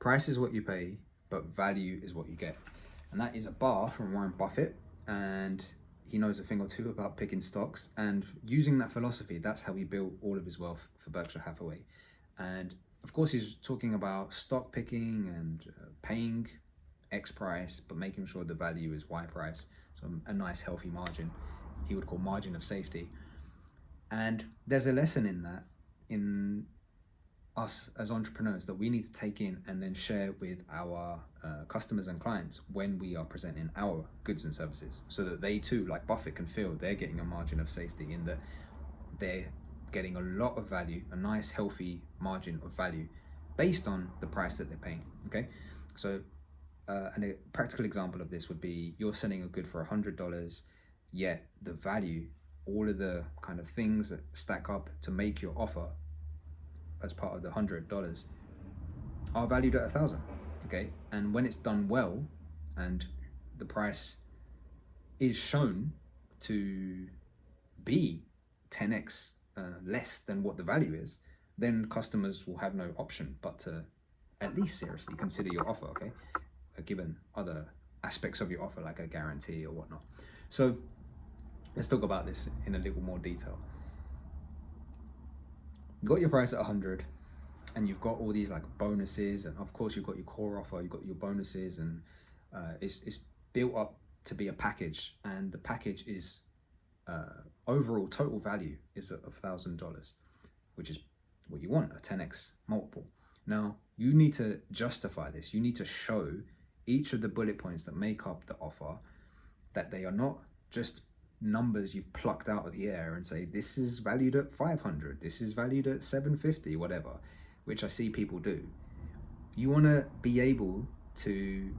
price is what you pay, but value is what you get. And that is a bar from Warren Buffett, and he knows a thing or two about picking stocks, and using that philosophy, that's how he built all of his wealth for Berkshire Hathaway. And of course, he's talking about stock picking and paying X price, but making sure the value is Y price. So a nice healthy margin, he would call margin of safety. And there's a lesson in that, in us as entrepreneurs, that we need to take in and then share with our customers and clients when we are presenting our goods and services, so that they too, like Buffett, can feel they're getting a margin of safety, in that they're getting a lot of value, a nice healthy margin of value based on the price that they're paying. Okay, so and a practical example of this would be, you're selling a good for $100, yet the value, all of the kind of things that stack up to make your offer as part of the $100 are valued at 1,000. Okay, and when it's done well and the price is shown to be 10x less than what the value is, then customers will have no option but to at least seriously consider your offer. Okay, given other aspects of your offer, like a guarantee or whatnot. So let's talk about this in a little more detail. You got your price at 100, and you've got all these like bonuses, and of course you've got your core offer, you've got your bonuses, and it's built up to be a package, and the package is overall total value is $1,000, which is what you want, a 10x multiple. Now you need to justify this. You need to show each of the bullet points that make up the offer, that they are not just numbers you've plucked out of the air and say, this is valued at 500, this is valued at 750, whatever, which I see people do. You want to be able to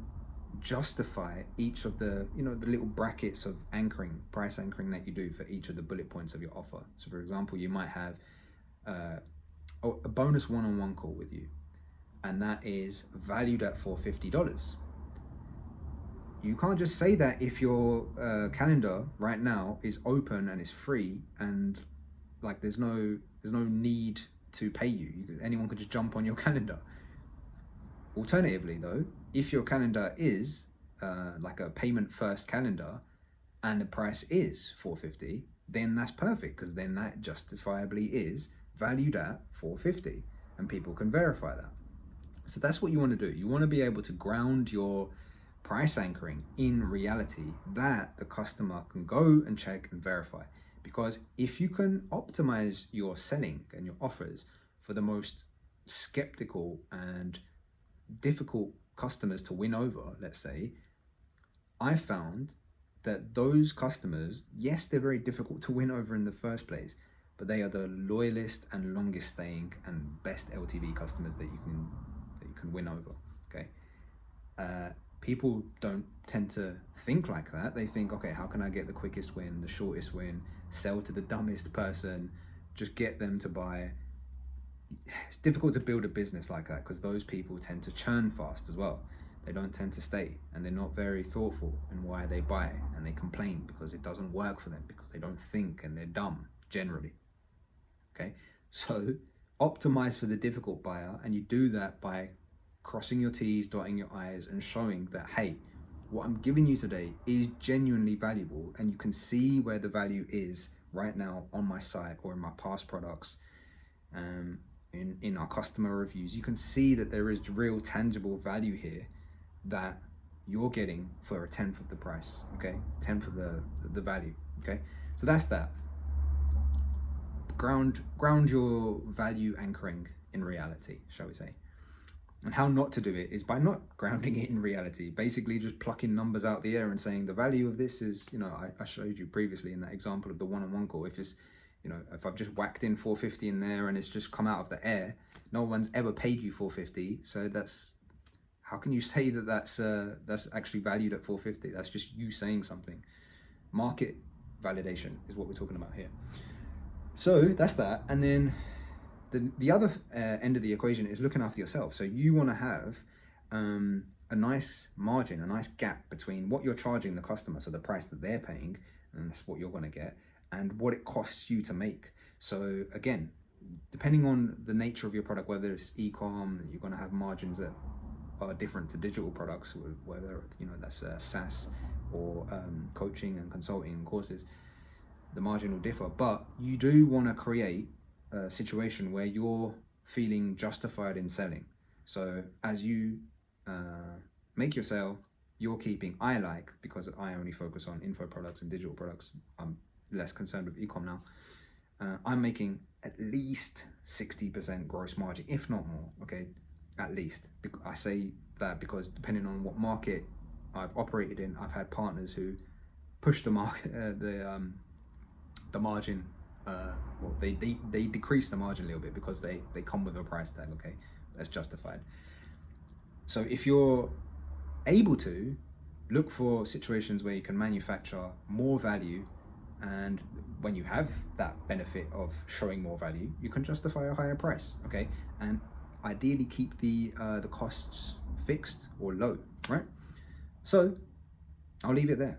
justify each of the, the little brackets of anchoring, price anchoring that you do for each of the bullet points of your offer. So for example, you might have a bonus one-on-one call with you, and that is valued at $450. You can't just say that if your calendar right now is open and it's free, and like there's no need to pay you. Anyone could just jump on your calendar. Alternatively though, if your calendar is like a payment first calendar and the price is $450, then that's perfect, because then that justifiably is valued at $450 and people can verify that. So that's what you want to do. You want to be able to ground your price anchoring in reality, that the customer can go and check and verify. Because if you can optimize your selling and your offers for the most skeptical and difficult customers to win over, let's say, I found that those customers, yes, they're very difficult to win over in the first place, but they are the loyalist and longest staying and best LTV customers that you can win over. Okay, people don't tend to think like that. They think, okay, how can I get the quickest win, the shortest win, sell to the dumbest person, just get them to buy. It's difficult to build a business like that, because those people tend to churn fast as well. They don't tend to stay, and they're not very thoughtful in why they buy, and they complain because it doesn't work for them, because they don't think, and they're dumb generally. Okay, so optimize for the difficult buyer, and you do that by crossing your T's, dotting your I's, and showing that, hey, what I'm giving you today is genuinely valuable, and you can see where the value is right now on my site or in my past products, in our customer reviews. You can see that there is real tangible value here that you're getting for a 10th of the price, okay? 10th of the value, okay? So that's that. Ground your value anchoring in reality, shall we say. And how not to do it is by not grounding it in reality, basically just plucking numbers out the air and saying the value of this is, I showed you previously in that example of the one-on-one call. If it's, if I've just whacked in 450 in there and it's just come out of the air, no one's ever paid you 450. So how can you say that that's actually valued at 450? That's just you saying something. Market validation is what we're talking about here. So that's that. And then the other end of the equation is looking after yourself. So you want to have a nice margin, a nice gap between what you're charging the customer, so the price that they're paying, and that's what you're going to get, and what it costs you to make. So again, depending on the nature of your product, whether it's e-com, you're going to have margins that are different to digital products, whether that's SaaS or coaching and consulting courses. The margin will differ, but you do want to create a situation where you're feeling justified in selling. So as you make your sale, you're keeping, because I only focus on info products and digital products, I'm less concerned with ecom now. I'm making at least 60% gross margin, if not more. Okay, at least. I say that because depending on what market I've operated in, I've had partners who push the market, the margin. Well, they decrease the margin a little bit because they come with a price tag. Okay, that's justified. So if you're able to, look for situations where you can manufacture more value, and when you have that benefit of showing more value, you can justify a higher price. Okay, and ideally keep the costs fixed or low, right? So I'll leave it there.